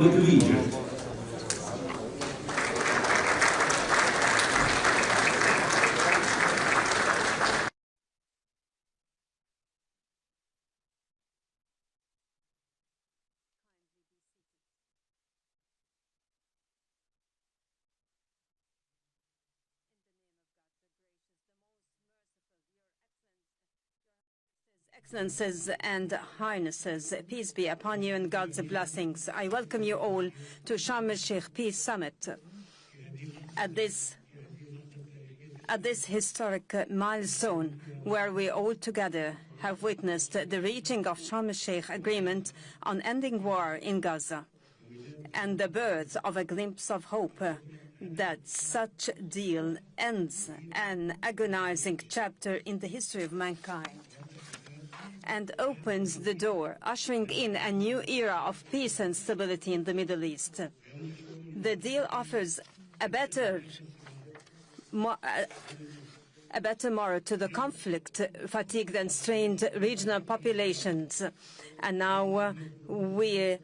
Egypt. Excellencies and Highnesses, peace be upon you and God's blessings. I welcome you all to Sharm El-Sheikh Peace Summit. At this historic milestone, where we all together have witnessed the reaching of Sharm El-Sheikh agreement on ending war in Gaza, and the birth of a glimpse of hope that such deal ends an agonizing chapter in the history of mankind and opens the door, ushering in a new era of peace and stability in the Middle East. The deal offers a better morrow to the conflict-fatigued and strained regional populations. And now we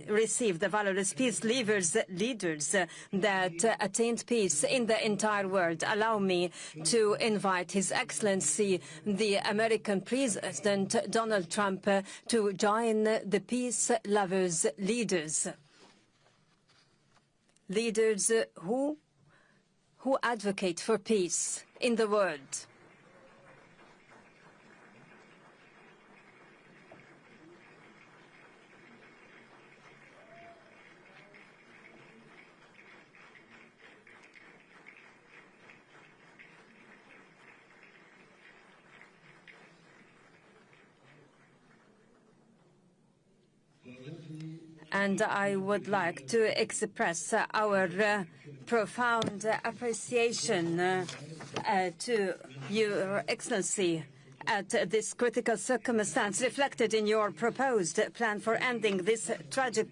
receive the valorous peace leaders that attained peace in the entire world. Allow me to invite His Excellency, the American President Donald Trump, to join the peace lovers leaders who advocate for peace in the world. And I would like to express our profound appreciation to Your Excellency at this critical circumstance reflected in your proposed plan for ending this tragic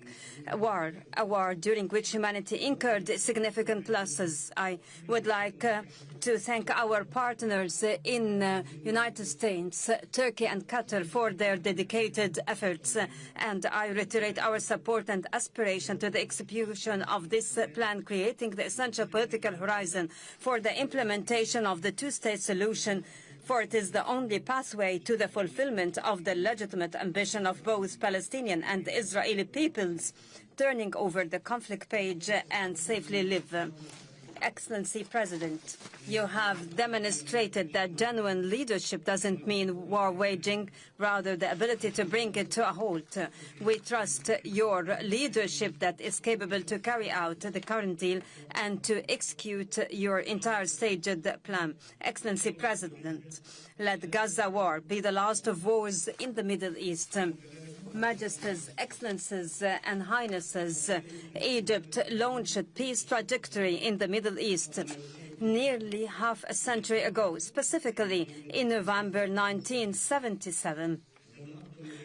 war, a war during which humanity incurred significant losses. I would like to thank our partners in United States, Turkey and Qatar for their dedicated efforts, and I reiterate our support and aspiration to the execution of this plan, creating the essential political horizon for the implementation of the two-state solution, for it is the only pathway to the fulfillment of the legitimate ambition of both Palestinian and Israeli peoples, turning over the conflict page and safely live. Excellency President, you have demonstrated that genuine leadership doesn't mean war waging, rather the ability to bring it to a halt. We trust your leadership that is capable to carry out the current deal and to execute your entire staged plan. Excellency President, let Gaza war be the last of wars in the Middle East. Majesties, Excellencies and Highnesses, Egypt launched a peace trajectory in the Middle East nearly half a century ago, specifically in November 1977,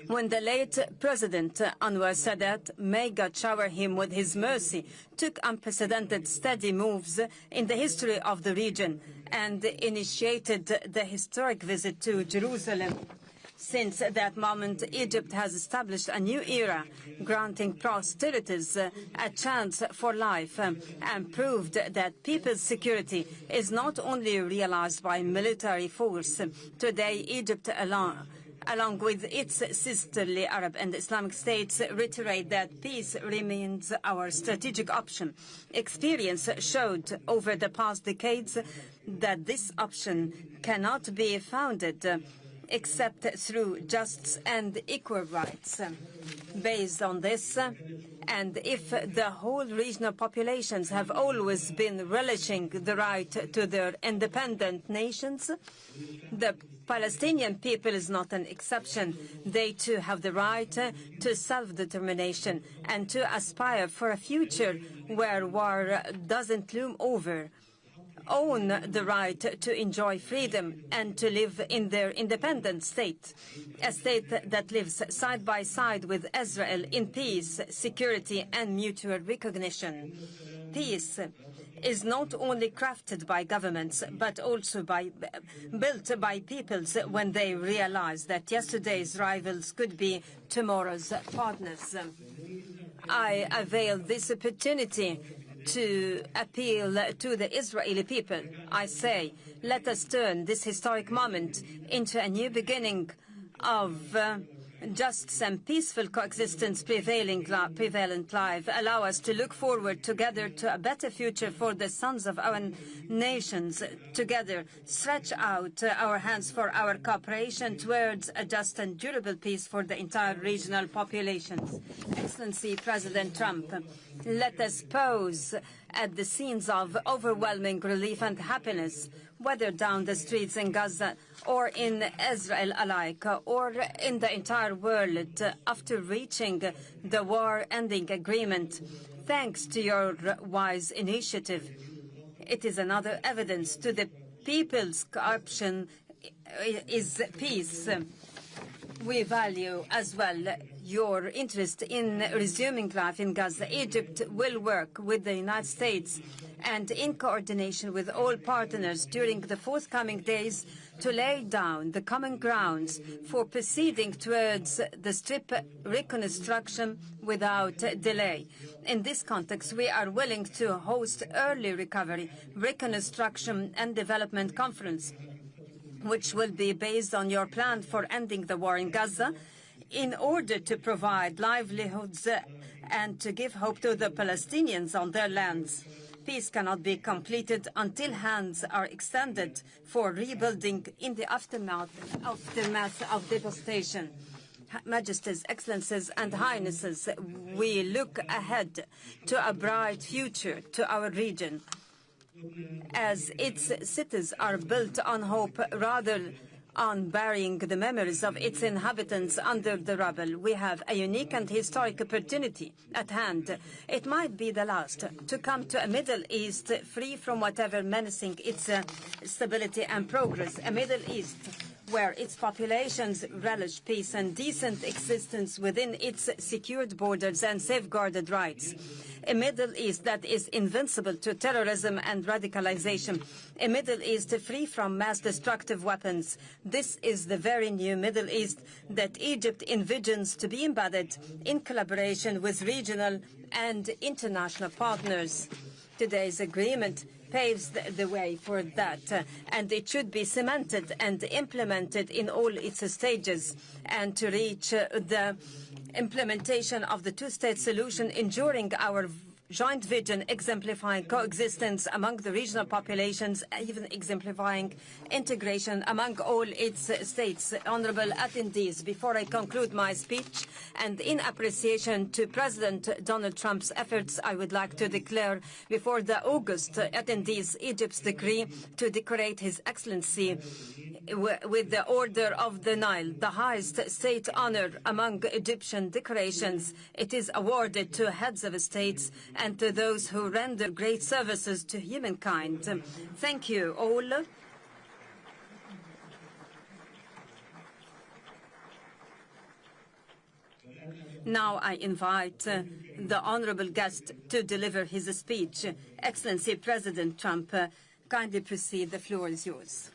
when the late President Anwar Sadat, may God shower him with his mercy, took unprecedented steady moves in the history of the region and initiated the historic visit to Jerusalem. Since that moment, Egypt has established a new era, granting proselytes a chance for life, and proved that people's security is not only realized by military force. Today, Egypt, along with its sisterly Arab and Islamic states, reiterate that peace remains our strategic option. Experience showed over the past decades that this option cannot be founded except through just and equal rights. Based on this, and if the whole regional populations have always been relishing the right to their independent nations, the Palestinian people is not an exception. They too have the right to self-determination and to aspire for a future where war doesn't loom over, own the right to enjoy freedom and to live in their independent state, a state that lives side by side with Israel in peace, security and mutual recognition. peace is not only crafted by governments, but also built by peoples when they realize that yesterday's rivals could be tomorrow's partners. I avail this opportunity to appeal to the Israeli people. I say, let us turn this historic moment into a new beginning of just and peaceful coexistence prevalent life. Allow us to look forward together to a better future for the sons of our nations. Together, stretch out our hands for our cooperation towards a just and durable peace for the entire regional populations. Excellency President Trump, let us pause at the scenes of overwhelming relief and happiness, whether down the streets in Gaza or in Israel alike, or in the entire world, after reaching the war-ending agreement. Thanks to your wise initiative, it is another evidence to the people's option is peace. We value as well your interest in resuming life in Gaza. Egypt will work with the United States and in coordination with all partners during the forthcoming days to lay down the common grounds for proceeding towards the strip reconstruction without delay. In this context, we are willing to host early recovery, reconstruction and development conference, which will be based on your plan for ending the war in Gaza, in order to provide livelihoods and to give hope to the Palestinians on their lands. Peace cannot be completed until hands are extended for rebuilding in the aftermath of devastation. Majesties, Excellencies, and Highnesses, we look ahead to a bright future to our region, as its cities are built on hope rather on burying the memories of its inhabitants under the rubble. We have a unique and historic opportunity at hand. It might be the last to come to a Middle East free from whatever menacing its stability and progress. A Middle East where its populations relish peace and decent existence within its secured borders and safeguarded rights. A Middle East that is invincible to terrorism and radicalization. A Middle East free from mass destructive weapons. This is the very new Middle East that Egypt envisions to be embedded in collaboration with regional and international partners. Today's agreement paves the way for that, and it should be cemented and implemented in all its stages, and to reach the implementation of the two-state solution, ensuring our joint vision, exemplifying coexistence among the regional populations, even exemplifying integration among all its states. Honorable attendees, before I conclude my speech, and in appreciation to President Donald Trump's efforts, I would like to declare before the August attendees Egypt's decree to decorate His Excellency with the Order of the Nile, the highest state honor among Egyptian decorations. It is awarded to heads of states and to those who render great services to humankind. Thank you all. Now I invite the honorable guest to deliver his speech. Excellency President Trump, kindly proceed. The floor is yours.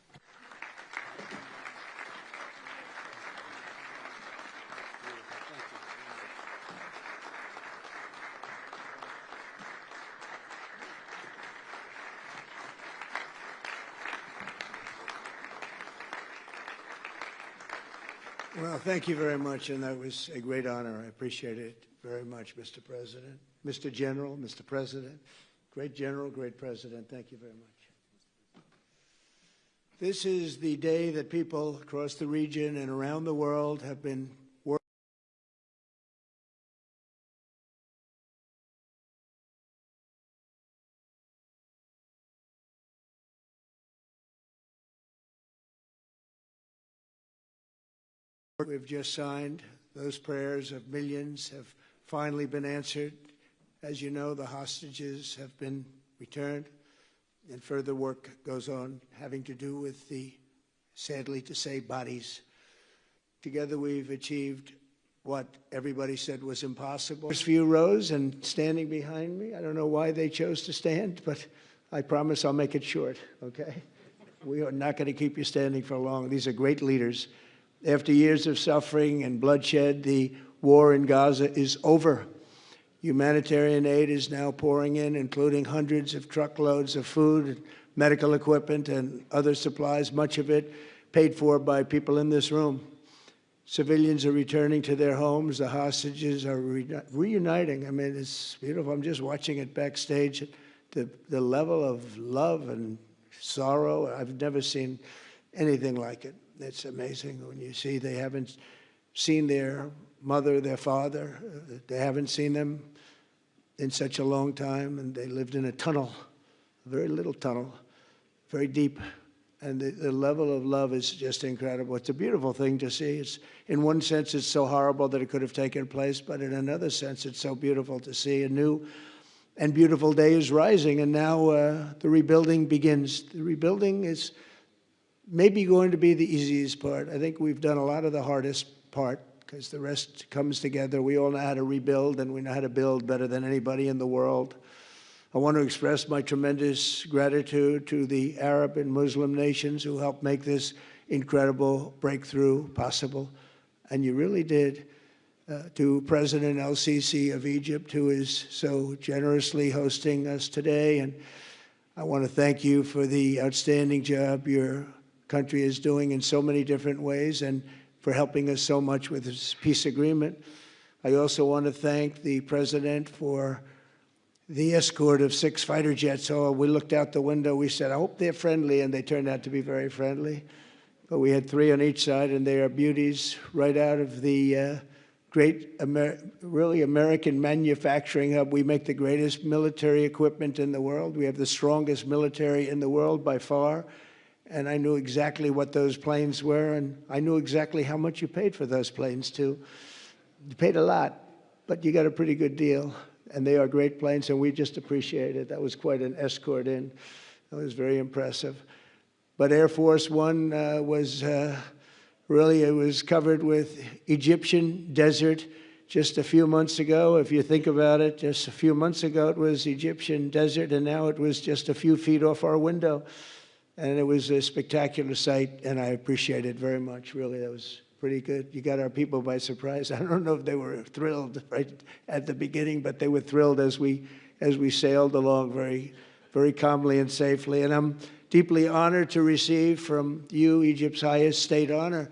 Well, thank you very much, and that was a great honor. I appreciate it very much, Mr. President. Mr. General, Mr. President, great General, great President, thank you very much. This is the day that people across the region and around the world have been working. We've just signed. Those prayers of millions have finally been answered. As you know, the hostages have been returned, and further work goes on having to do with the, sadly to say, bodies. Together we've achieved what everybody said was impossible. First few rows and standing behind me, I don't know why they chose to stand, but I promise I'll make it short, okay? We are not going to keep you standing for long. These are great leaders. After years of suffering and bloodshed, the war in Gaza is over. Humanitarian aid is now pouring in, including hundreds of truckloads of food, medical equipment, and other supplies, much of it paid for by people in this room. Civilians are returning to their homes. The hostages are reuniting. I mean, it's beautiful. I'm just watching it backstage. The level of love and sorrow, I've never seen anything like it. It's amazing when you see they haven't seen their mother, their father. They haven't seen them in such a long time, and they lived in a tunnel, a very little tunnel, very deep. And the level of love is just incredible. It's a beautiful thing to see. It's, in one sense, it's so horrible that it could have taken place, but in another sense, it's so beautiful to see. A new and beautiful day is rising, and now the rebuilding begins. The rebuilding is maybe going to be the easiest part. I think we've done a lot of the hardest part, because the rest comes together. We all know how to rebuild, and we know how to build better than anybody in the world. I want to express my tremendous gratitude to the Arab and Muslim nations who helped make this incredible breakthrough possible. And you really did. To President al-Sisi of Egypt, who is so generously hosting us today. And I want to thank you for the outstanding job your country is doing in so many different ways, and for helping us so much with this peace agreement. I also want to thank the President for the escort of 6 fighter jets. So we looked out the window, we said, I hope they're friendly, and they turned out to be very friendly. But we had 3 on each side, and they are beauties right out of the great, really American manufacturing hub. We make the greatest military equipment in the world. We have the strongest military in the world by far. And I knew exactly what those planes were, and I knew exactly how much you paid for those planes, too. You paid a lot, but you got a pretty good deal. And they are great planes, and we just appreciate it. That was quite an escort in. That was very impressive. But Air Force One was really, it was covered with Egyptian desert just a few months ago. If you think about it, just a few months ago it was Egyptian desert, and now it was just a few feet off our window. And it was a spectacular sight, and I appreciate it very much. Really, that was pretty good. You got our people by surprise. I don't know if they were thrilled right at the beginning, but they were thrilled as we sailed along very, very calmly and safely. And I'm deeply honored to receive from you, Egypt's highest state honor,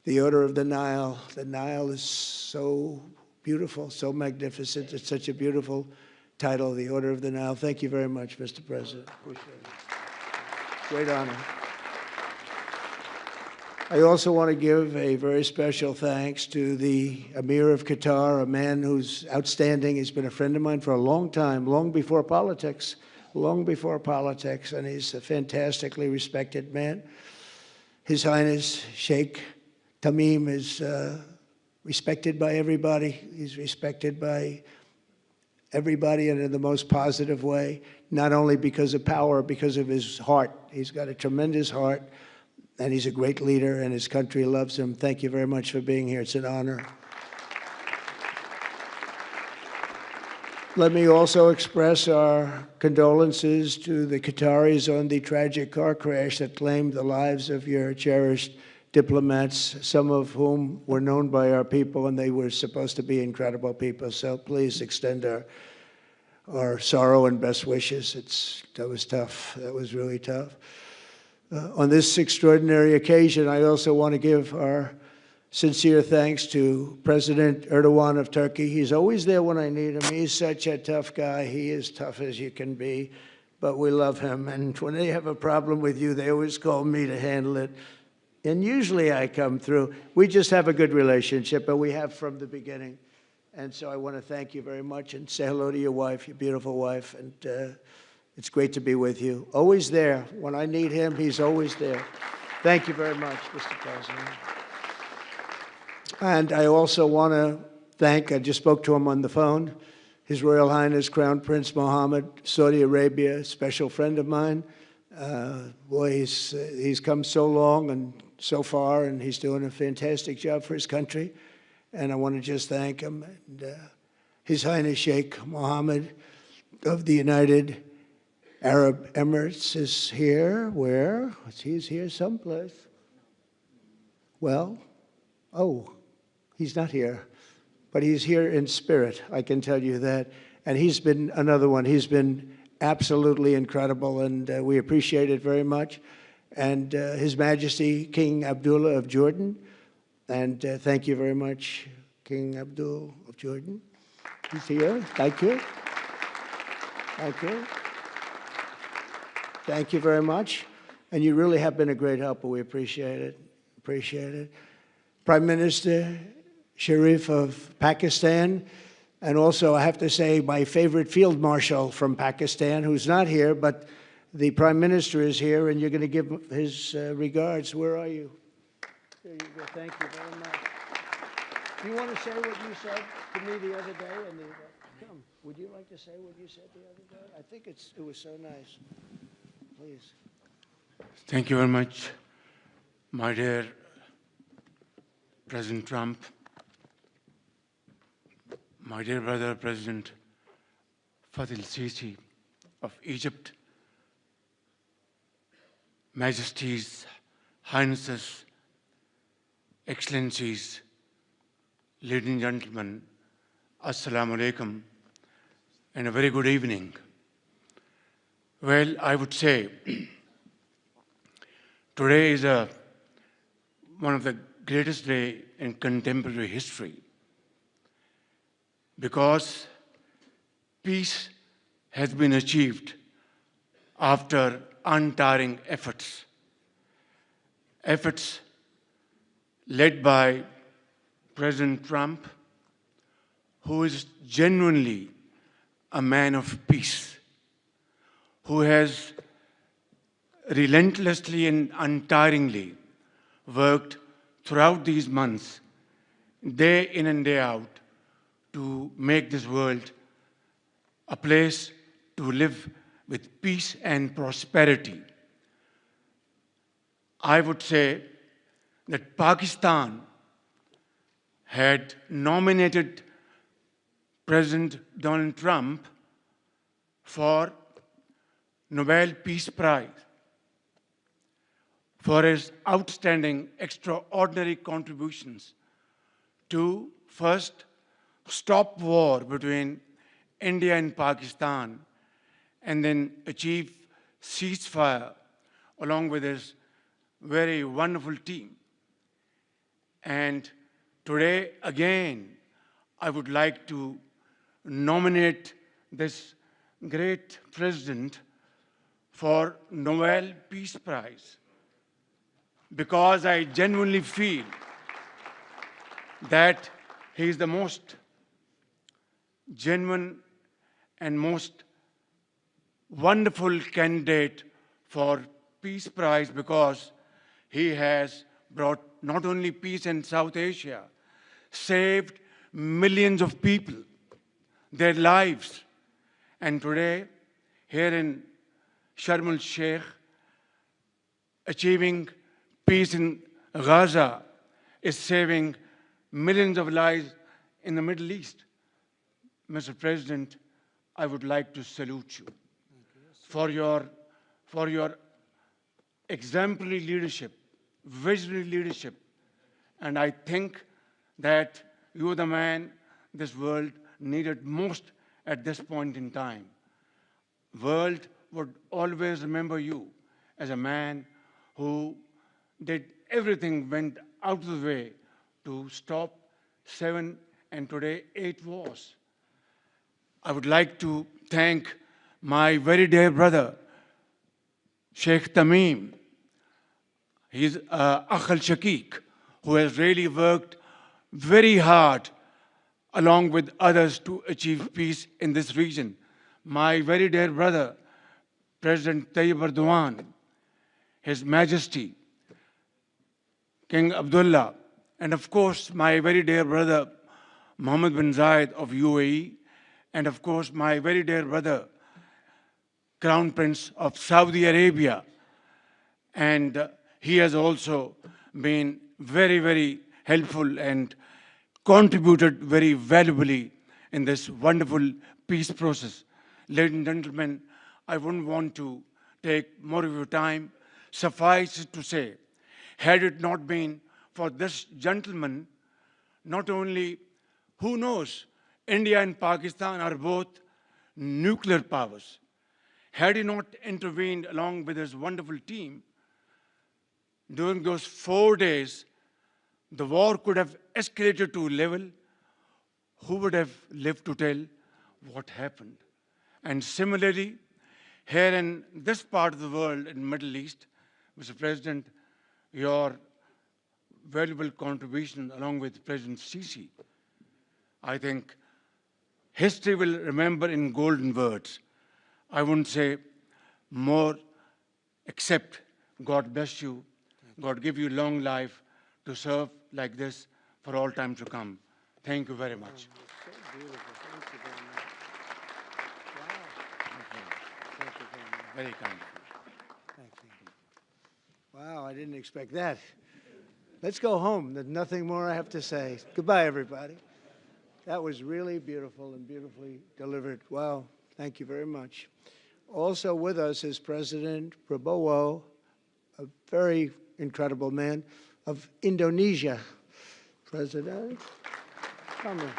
the Order of the Nile. The Nile is so beautiful, so magnificent. It's such a beautiful title, the Order of the Nile. Thank you very much, Mr. President. Appreciate it. Great honor. I also want to give a very special thanks to the Emir of Qatar, a man who's outstanding. He's been a friend of mine for a long time, long before politics, and he's a fantastically respected man. His Highness Sheikh Tamim is respected by everybody. He's respected by everybody, and in the most positive way, not only because of power, because of his heart. He's got a tremendous heart. And he's a great leader, and his country loves him. Thank you very much for being here. It's an honor. Let me also express our condolences to the Qataris on the tragic car crash that claimed the lives of your cherished diplomats, some of whom were known by our people, and they were supposed to be incredible people. So please extend our sorrow and best wishes. That was tough. That was really tough. On this extraordinary occasion, I also want to give our sincere thanks to President Erdoğan of Turkey. He's always there when I need him. He's such a tough guy. He is tough as you can be, but we love him. And when they have a problem with you, they always call me to handle it. And usually I come through. We just have a good relationship, but we have from the beginning. And so I want to thank you very much and say hello to your wife, your beautiful wife. And it's great to be with you. Always there. When I need him, he's always there. Thank you very much, Mr. President. And I also want to thank, I just spoke to him on the phone, His Royal Highness Crown Prince Mohammed, Saudi Arabia, a special friend of mine. Boy, he's come so long and so far, and he's doing a fantastic job for his country. and I want to just thank him. And, His Highness Sheikh Mohammed of the United Arab Emirates is here. Where? He's here someplace. Well, oh, he's not here, but he's here in spirit, I can tell you that. And he's been another one. He's been absolutely incredible, and we appreciate it very much. And His Majesty King Abdullah of Jordan, and thank you very much, King Abdul of Jordan. He's here. Thank you. Thank you. Thank you very much. And you really have been a great helper. We appreciate it. Appreciate it. Prime Minister Sharif of Pakistan, and also I have to say my favorite field marshal from Pakistan, who's not here, but the Prime Minister is here, and you're going to give his regards. Where are you? There you go. Thank you very much. Do you want to say what you said to me the other day? Come, would you like to say what you said the other day? I think it was so nice. Please. Thank you very much, my dear President Trump, my dear brother President Fattah al-Sisi of Egypt, Majesties, Highnesses, Excellencies, ladies and gentlemen, Assalamu alaikum, and a very good evening. Well, I would say today is one of the greatest days in contemporary history, because peace has been achieved after untiring efforts led by President Trump, who is genuinely a man of peace, who has relentlessly and untiringly worked throughout these months, day in and day out, to make this world a place to live with peace and prosperity. I would say that Pakistan had nominated President Donald Trump for Nobel Peace Prize for his outstanding, extraordinary contributions to first stop war between India and Pakistan, and then achieve ceasefire along with his very wonderful team. And today, again, I would like to nominate this great president for Nobel Peace Prize, because I genuinely feel that he is the most genuine and most wonderful candidate for Peace Prize, because he has brought not only peace in South Asia, saved millions of people, their lives. And today, here in Sharm El-Sheikh, achieving peace in Gaza is saving millions of lives in the Middle East. Mr. President, I would like to salute you for your exemplary leadership, visionary leadership. And I think that you are the man this world needed most at this point in time. World would always remember you as a man who did everything, went out of the way to stop 7 and today 8 wars. I would like to thank my very dear brother, Sheikh Tamim. He's Akh al-Shaqiq, who has really worked very hard along with others to achieve peace in this region. My very dear brother, President Tayyip Erdoğan, His Majesty, King Abdullah, and of course, my very dear brother, Mohammed bin Zayed of UAE, and of course, my very dear brother, Crown Prince of Saudi Arabia. And he has also been very, very helpful and contributed very valuably in this wonderful peace process. Ladies and gentlemen, I wouldn't want to take more of your time. Suffice it to say, had it not been for this gentleman, not only, who knows, India and Pakistan are both nuclear powers. Had he not intervened along with his wonderful team, during those 4 days, the war could have escalated to a level. Who would have lived to tell what happened? And similarly, here in this part of the world, in the Middle East, Mr. President, your valuable contribution along with President Sisi, I think history will remember in golden words. I wouldn't say more, except God bless you, God give you long life to serve like this for all time to come. Thank you very much. Very kind. Thank you. Wow, I didn't expect that. Let's go home. There's nothing more I have to say. Goodbye, everybody. That was really beautiful and beautifully delivered. Wow, thank you very much. Also with us is President Prabowo, a very incredible man, of Indonesia. President, come in.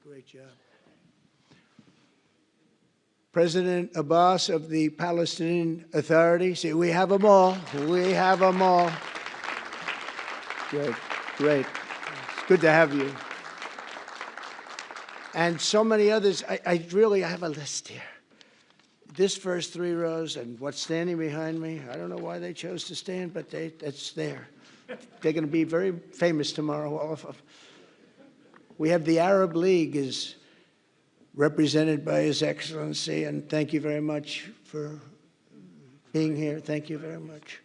Great job. President Abbas of the Palestinian Authority. See, we have them all. We have them all. Great, great. It's good to have you. And so many others. I have a list here. This first 3 rows and what's standing behind me, I don't know why they chose to stand, but it's there. They're going to be very famous tomorrow, all of them. We have the Arab League is represented by His Excellency, and thank you very much for being here. Thank you very much.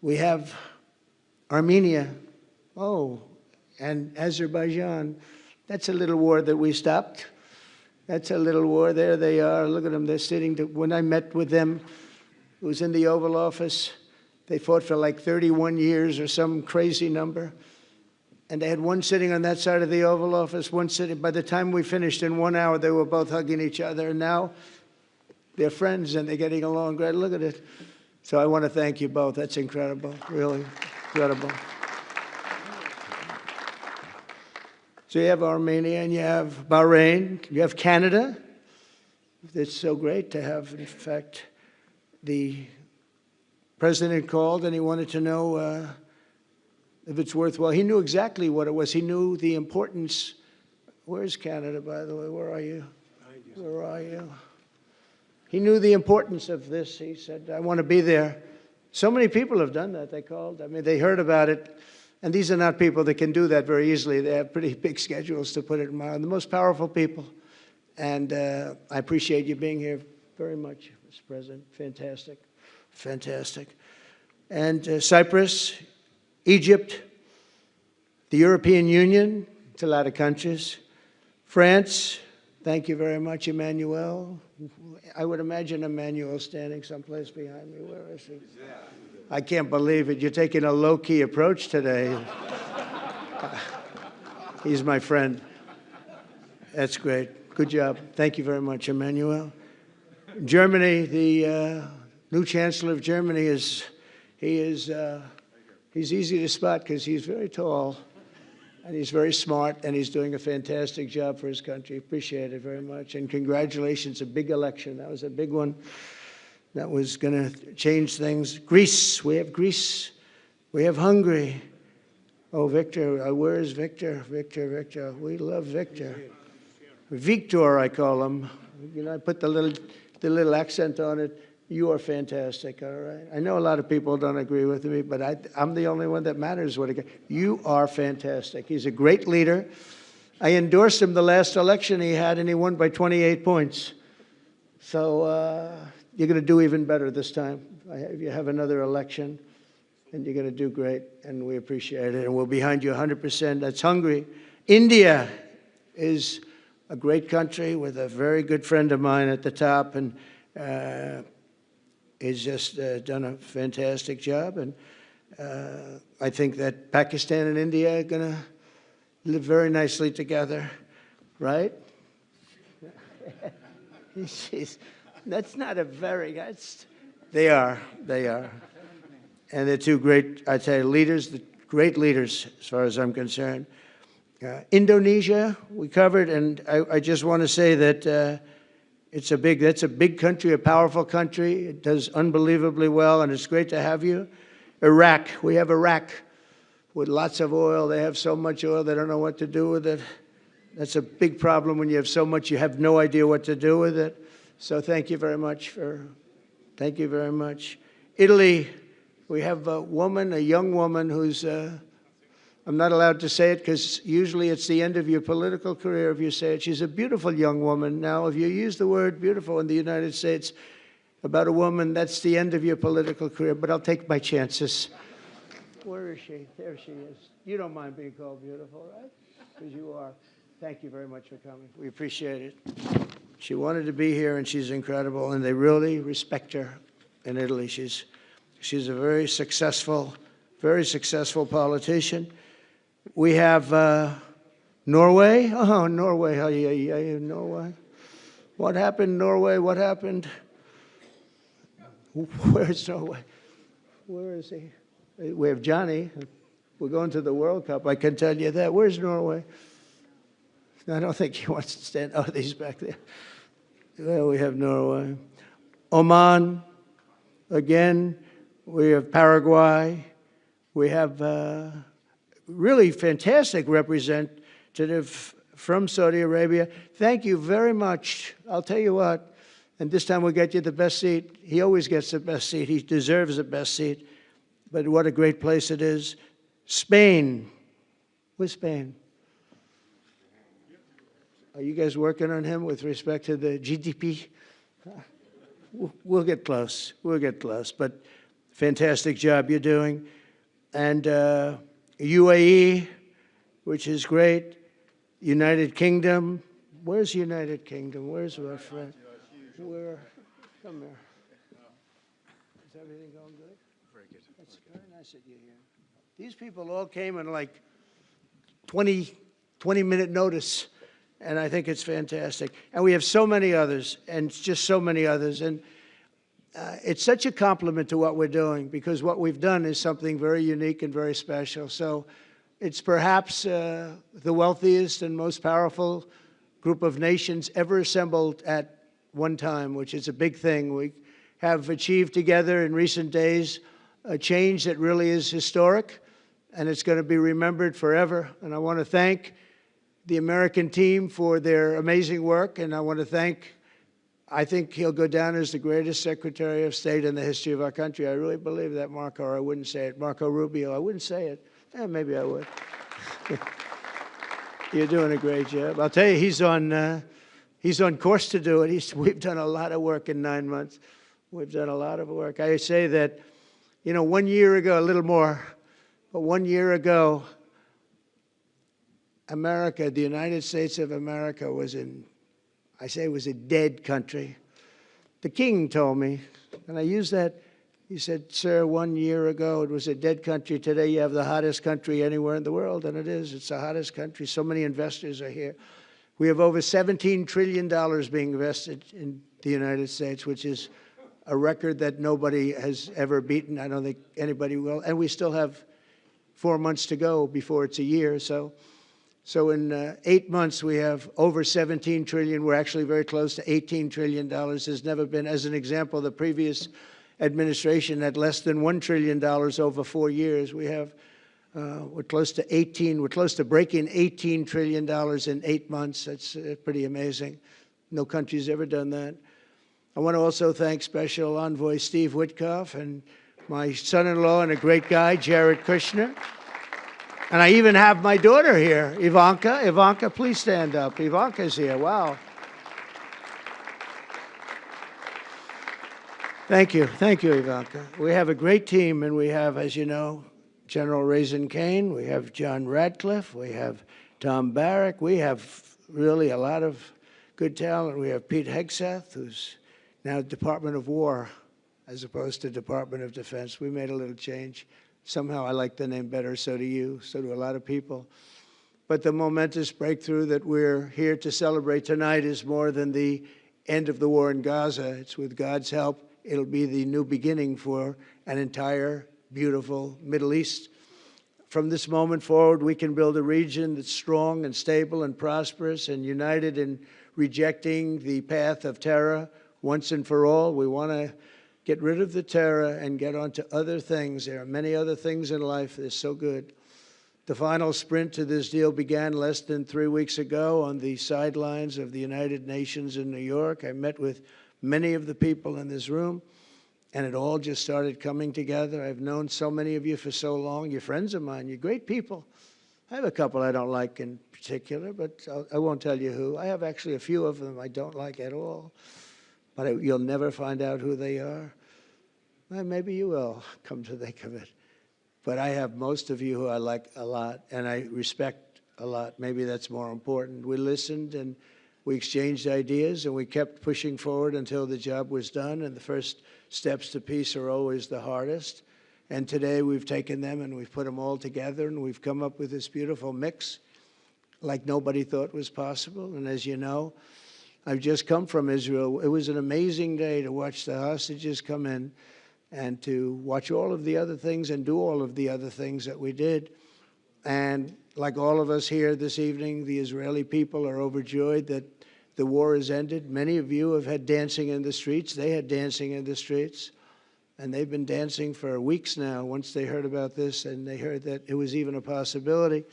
We have Armenia, and Azerbaijan. That's a little war that we stopped. That's a little war. There they are. Look at them. They're sitting. When I met with them, it was in the Oval Office. They fought for like 31 years or some crazy number. And they had one sitting on that side of the Oval Office, one sitting. By the time we finished in 1 hour, they were both hugging each other. And now they're friends and they're getting along great. Look at it. So I want to thank you both. That's incredible. Really incredible. So you have Armenia and you have Bahrain, you have Canada. It's so great to have, in fact, the president called and he wanted to know if it's worthwhile. He knew exactly what it was. He knew the importance. Where's Canada, by the way? Where are you? Where are you? He knew the importance of this. He said, I want to be there. So many people have done that. They called. I mean, they heard about it. And these are not people that can do that very easily. They have pretty big schedules to put it in mind. The most powerful people. And I appreciate you being here very much, Mr. President. Fantastic. Fantastic. And Cyprus, Egypt, the European Union, it's a lot of countries. France, thank you very much, Emmanuel. I would imagine Emmanuel standing someplace behind me. Where is he? I can't believe it. You're taking a low-key approach today. He's my friend. That's great. Good job. Thank you very much, Emmanuel. Germany, the new Chancellor of Germany he's easy to spot because he's very tall and he's very smart and he's doing a fantastic job for his country. Appreciate it very much. And congratulations, a big election. That was a big one. That was going to change things. Greece, we have Greece. We have Hungary. Oh, Victor, where is Victor? Victor. We love Victor. Victor, I call him. You know, I put the little accent on it. You are fantastic, all right? I know a lot of people don't agree with me, but I'm the only one that matters. You are fantastic. He's a great leader. I endorsed him the last election he had, and he won by 28 points. So you're going to do even better this time. You have another election, and you're going to do great, and we appreciate it. And we're behind you 100%. That's Hungary. India is a great country with a very good friend of mine at the top, and he's just done a fantastic job. And I think that Pakistan and India are going to live very nicely together, right? That's not a very, they are. And they're two great, I'd say, leaders, great leaders as far as I'm concerned. Indonesia, we covered, and I just want to say that that's a big country, a powerful country. It does unbelievably well, and it's great to have you. Iraq, we have Iraq with lots of oil. They have so much oil, they don't know what to do with it. That's a big problem when you have so much, you have no idea what to do with it. So thank you very much thank you very much. Italy, we have a young woman who's, I'm not allowed to say it because usually it's the end of your political career if you say it. She's a beautiful young woman. Now, if you use the word beautiful in the United States about a woman, that's the end of your political career, but I'll take my chances. Where is she? There she is. You don't mind being called beautiful, right? Because you are. Thank you very much for coming. We appreciate it. She wanted to be here, and she's incredible, and they really respect her in Italy. She's a very successful politician. We have Norway. Oh, Norway. Norway. What happened, Norway? What happened? Where's Norway? Where is he? We have Johnny. We're going to the World Cup. I can tell you that. Where's Norway? I don't think he wants to stand. Oh, he's back there. Well, we have Norway. Oman. Again, we have Paraguay. We have really fantastic representative from Saudi Arabia. Thank you very much. I'll tell you what, and this time we'll get you the best seat. He always gets the best seat. He deserves the best seat. But what a great place it is. Spain. Where's Spain? Are you guys working on him with respect to the GDP? We'll get close. We'll get close. But fantastic job you're doing. And UAE, which is great. United Kingdom. Where's United Kingdom? Where's our friend? Where? Come here. Is everything going good? Very good. That's very nice that you're here. These people all came in like 20-minute notice, and I think it's fantastic. And we have so many others, and just so many others. And it's such a compliment to what we're doing, because what we've done is something very unique and very special. So it's perhaps the wealthiest and most powerful group of nations ever assembled at one time, which is a big thing. We have achieved together in recent days a change that really is historic, and it's going to be remembered forever. And I want to thank the American team for their amazing work, and I want to thank, I think he'll go down as the greatest Secretary of State in the history of our country. I really believe that, Marco, or I wouldn't say it. Marco Rubio, I wouldn't say it. Maybe I would. You're doing a great job. I'll tell you, he's on course to do it. We've done a lot of work in 9 months. We've done a lot of work. I say that, 1 year ago, a little more, but 1 year ago, America, the United States of America was was a dead country. The king told me, and I use that, he said, sir, 1 year ago it was a dead country. Today you have the hottest country anywhere in the world, and it is. It's the hottest country. So many investors are here. We have over $17 trillion being invested in the United States, which is a record that nobody has ever beaten. I don't think anybody will. And we still have 4 months to go before it's a year. So in 8 months, we have over $17 trillion. We're actually very close to $18 trillion. There's never been, as an example, the previous administration had less than $1 trillion over 4 years. We have, we're close to breaking $18 trillion in 8 months. That's pretty amazing. No country's ever done that. I want to also thank Special Envoy Steve Witkoff and my son-in-law and a great guy, Jared Kushner. And I even have my daughter here, Ivanka. Ivanka, please stand up. Ivanka's here. Wow. Thank you. Thank you, Ivanka. We have a great team, and we have, as you know, General Raisin Kane. We have John Radcliffe. We have Tom Barrack. We have really a lot of good talent. We have Pete Hegseth, who's now Department of War as opposed to Department of Defense. We made a little change. Somehow I like the name better, so do you, so do a lot of people. But the momentous breakthrough that we're here to celebrate tonight is more than the end of the war in Gaza. It's with God's help, it'll be the new beginning for an entire beautiful Middle East. From this moment forward, we can build a region that's strong and stable and prosperous and united in rejecting the path of terror once and for all. We want to get rid of the terror and get on to other things. There are many other things in life that are so good. The final sprint to this deal began less than 3 weeks ago on the sidelines of the United Nations in New York. I met with many of the people in this room, and it all just started coming together. I've known so many of you for so long. You're friends of mine. You're great people. I have a couple I don't like in particular, but I won't tell you who. I have actually a few of them I don't like at all, but you'll never find out who they are. Well, maybe you will, come to think of it. But I have most of you who I like a lot and I respect a lot. Maybe that's more important. We listened and we exchanged ideas and we kept pushing forward until the job was done. And the first steps to peace are always the hardest. And today we've taken them and we've put them all together and we've come up with this beautiful mix like nobody thought was possible. And as you know, I've just come from Israel. It was an amazing day to watch the hostages come in and to watch all of the other things and do all of the other things that we did. And like all of us here this evening, the Israeli people are overjoyed that the war has ended. Many of you have had dancing in the streets. They had dancing in the streets. And they've been dancing for weeks now once they heard about this and they heard that it was even a possibility.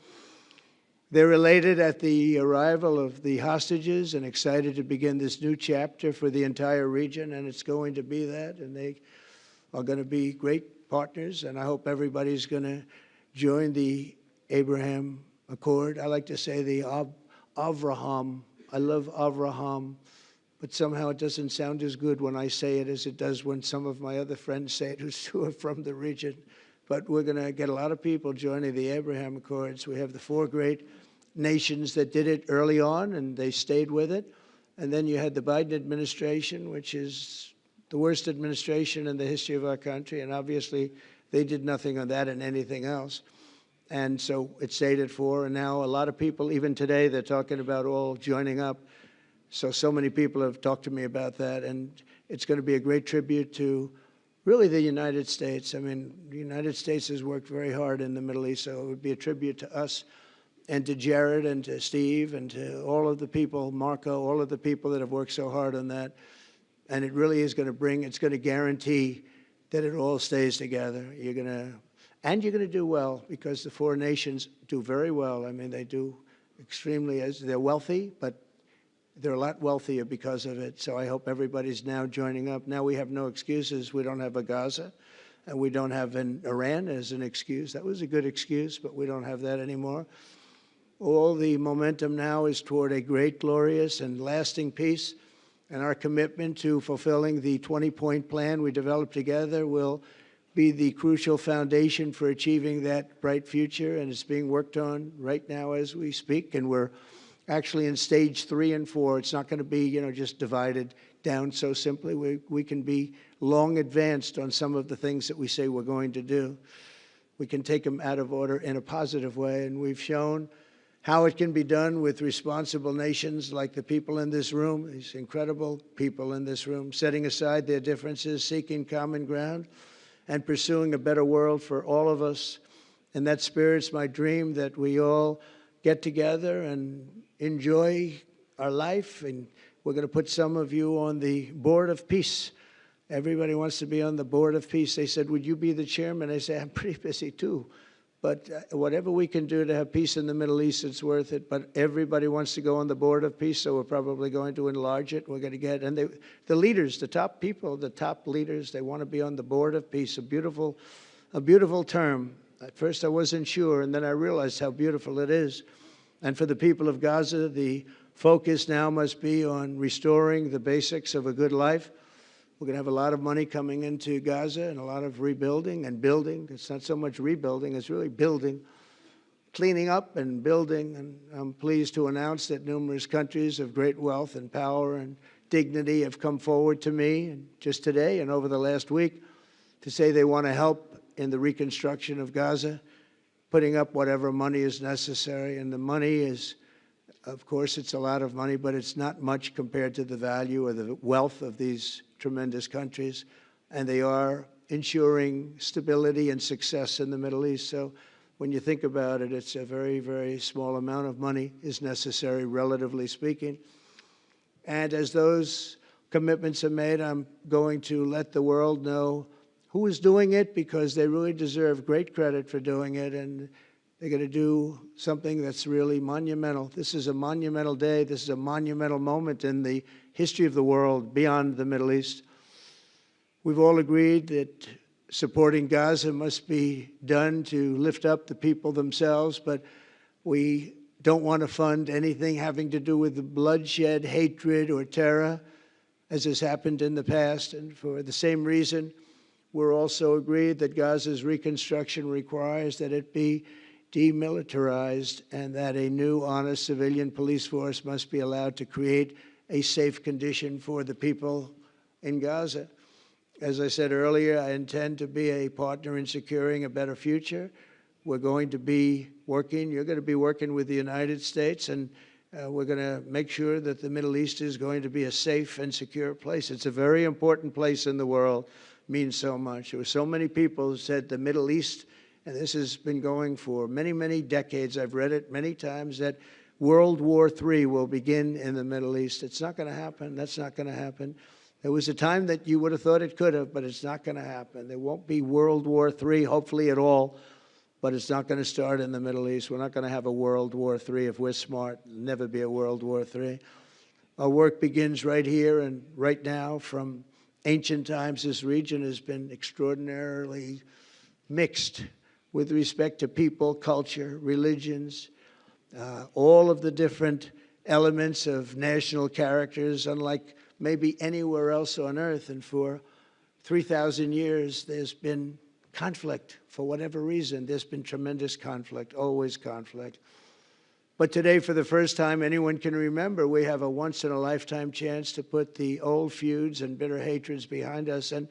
They're elated at the arrival of the hostages and excited to begin this new chapter for the entire region, and it's going to be that. And they are going to be great partners, and I hope everybody's going to join the Abraham Accord. I like to say the Avraham. I love Avraham, but somehow it doesn't sound as good when I say it as it does when some of my other friends say it who are from the region. But we're going to get a lot of people joining the Abraham Accords. We have the 4 great nations that did it early on, and they stayed with it. And then you had the Biden administration, which is the worst administration in the history of our country, and obviously they did nothing on that and anything else. And so it stayed at 4, and now a lot of people, even today, they're talking about all joining up. So many people have talked to me about that, and it's going to be a great tribute to really the United States. I mean, the United States has worked very hard in the Middle East, so it would be a tribute to us and to Jared and to Steve and to all of the people, Marco, all of the people that have worked so hard on that. And it really is going to bring, it's going to guarantee that it all stays together. You're going to do well because the 4 nations do very well. I mean, they do extremely, they're wealthy, but they're a lot wealthier because of it. So I hope everybody's now joining up. Now we have no excuses. We don't have a Gaza, and we don't have an Iran as an excuse. That was a good excuse, but we don't have that anymore. All the momentum now is toward a great, glorious, and lasting peace. And our commitment to fulfilling the 20-point plan we developed together will be the crucial foundation for achieving that bright future. And it's being worked on right now as we speak. And we're actually in stage 3 and 4. It's not going to be, just divided down so simply. We can be long advanced on some of the things that we say we're going to do. We can take them out of order in a positive way. And we've shown how it can be done with responsible nations like the people in this room, these incredible people in this room, setting aside their differences, seeking common ground, and pursuing a better world for all of us. In that spirit, it's my dream that we all get together and enjoy our life. And we're going to put some of you on the Board of Peace. Everybody wants to be on the Board of Peace. They said, would you be the chairman? I say, I'm pretty busy too. But whatever we can do to have peace in the Middle East, it's worth it. But everybody wants to go on the Board of Peace, so we're probably going to enlarge it. We're going to get, and the leaders, the top people, the top leaders, they want to be on the Board of Peace. A beautiful term. At first I wasn't sure, and then I realized how beautiful it is. And for the people of Gaza, the focus now must be on restoring the basics of a good life. We're going to have a lot of money coming into Gaza and a lot of rebuilding and building. It's not so much rebuilding, it's really building, cleaning up and building. And I'm pleased to announce that numerous countries of great wealth and power and dignity have come forward to me and just today and over the last week to say they want to help in the reconstruction of Gaza, putting up whatever money is necessary. And the money is, of course, it's a lot of money, but it's not much compared to the value or the wealth of these tremendous countries. And they are ensuring stability and success in the Middle East. So when you think about it, it's a very, very small amount of money is necessary, relatively speaking. And as those commitments are made, I'm going to let the world know who is doing it, because they really deserve great credit for doing it, and they're going to do something that's really monumental. This is a monumental day. This is a monumental moment in the history of the world beyond the Middle East. We've all agreed that supporting Gaza must be done to lift up the people themselves, but we don't want to fund anything having to do with bloodshed, hatred, or terror, as has happened in the past. And for the same reason, we're also agreed that Gaza's reconstruction requires that it be demilitarized and that a new, honest civilian police force must be allowed to create a safe condition for the people in Gaza. As I said earlier, I intend to be a partner in securing a better future. We're going to be working, you're going to be working with the United States, and we're going to make sure that the Middle East is going to be a safe and secure place. It's a very important place in the world, means so much. There were so many people who said the Middle East, and this has been going for many, many decades, I've read it many times, that World War III will begin in the Middle East. It's not going to happen. That's not going to happen. There was a time that you would have thought it could have, but it's not going to happen. There won't be World War III, hopefully at all, but it's not going to start in the Middle East. We're not going to have a World War III if we're smart. There'll never be a World War III. Our work begins right here and right now. From ancient times, this region has been extraordinarily mixed with respect to people, culture, religions, all of the different elements of national characters, unlike maybe anywhere else on earth. And for 3,000 years, there's been conflict. For whatever reason, there's been tremendous conflict, always conflict. But today, for the first time anyone can remember, we have a once-in-a-lifetime chance to put the old feuds and bitter hatreds behind us. And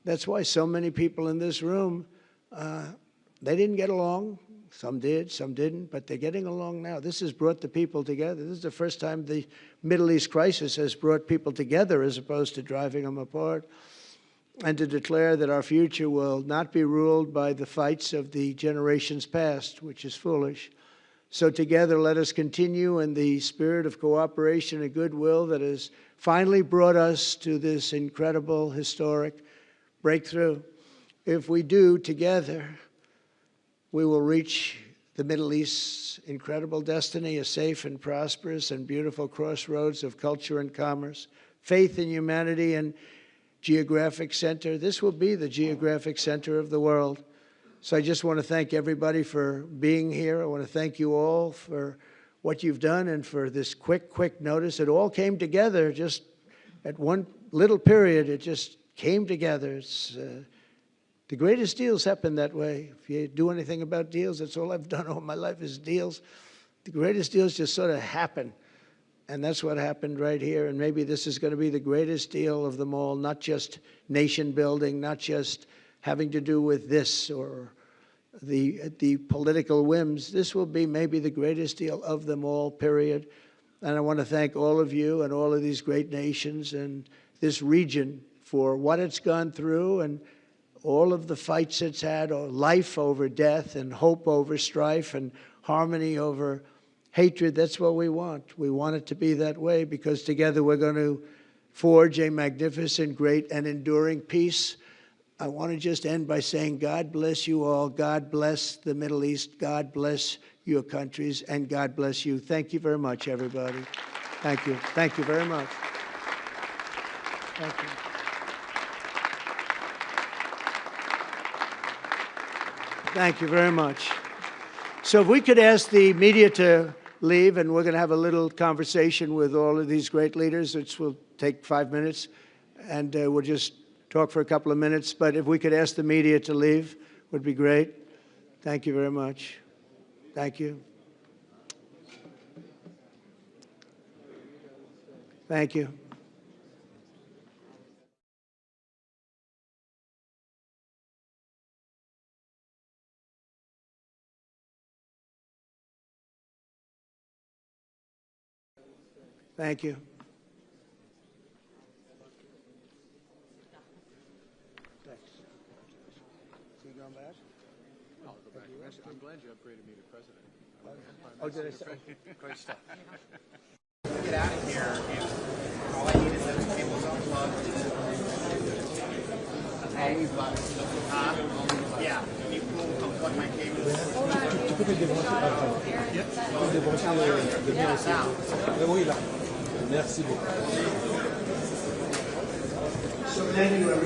that's why so many people in this room, they didn't get along. Some did, some didn't, but they're getting along now. This has brought the people together. This is the first time the Middle East crisis has brought people together as opposed to driving them apart. And to declare that our future will not be ruled by the fights of the generations past, which is foolish. So together, let us continue in the spirit of cooperation and goodwill that has finally brought us to this incredible, historic breakthrough. If we do together, we will reach the Middle East's incredible destiny, a safe and prosperous and beautiful crossroads of culture and commerce, faith in humanity and geographic center. This will be the geographic center of the world. So I just want to thank everybody for being here. I want to thank you all for what you've done and for this quick notice. It all came together just at one little period. It just came together. It's the greatest deals happen that way. If you do anything about deals, that's all I've done all my life is deals. The greatest deals just sort of happen. And that's what happened right here. And maybe this is going to be the greatest deal of them all, not just nation building, not just having to do with this or the political whims. This will be maybe the greatest deal of them all, period. And I want to thank all of you and all of these great nations and this region for what it's gone through and all of the fights it's had, or life over death and hope over strife and harmony over hatred. That's what we want. We want it to be that way because together we're going to forge a magnificent, great, and enduring peace. I want to just end by saying God bless you all. God bless the Middle East. God bless your countries, and God bless you. Thank you very much, everybody. Thank you. Thank you very much. Thank you. Thank you very much. So if we could ask the media to leave, and we're going to have a little conversation with all of these great leaders, which will take 5 minutes, and we'll just talk for a couple of minutes. But if we could ask the media to leave, would be great. Thank you very much. Thank you. Thank you. Thank you. Thanks. So you going back? I'll go back. I'm glad you upgraded me to president. Oh, did I say? Great stuff. Get out of here. And all I need is those cables unplugged. Only buttons. Yeah. You will unplug my cables. Tu peux te débrancher après. Tu peux débrancher le mien aussi. Oui, là. Merci beaucoup. So thank you, everyone.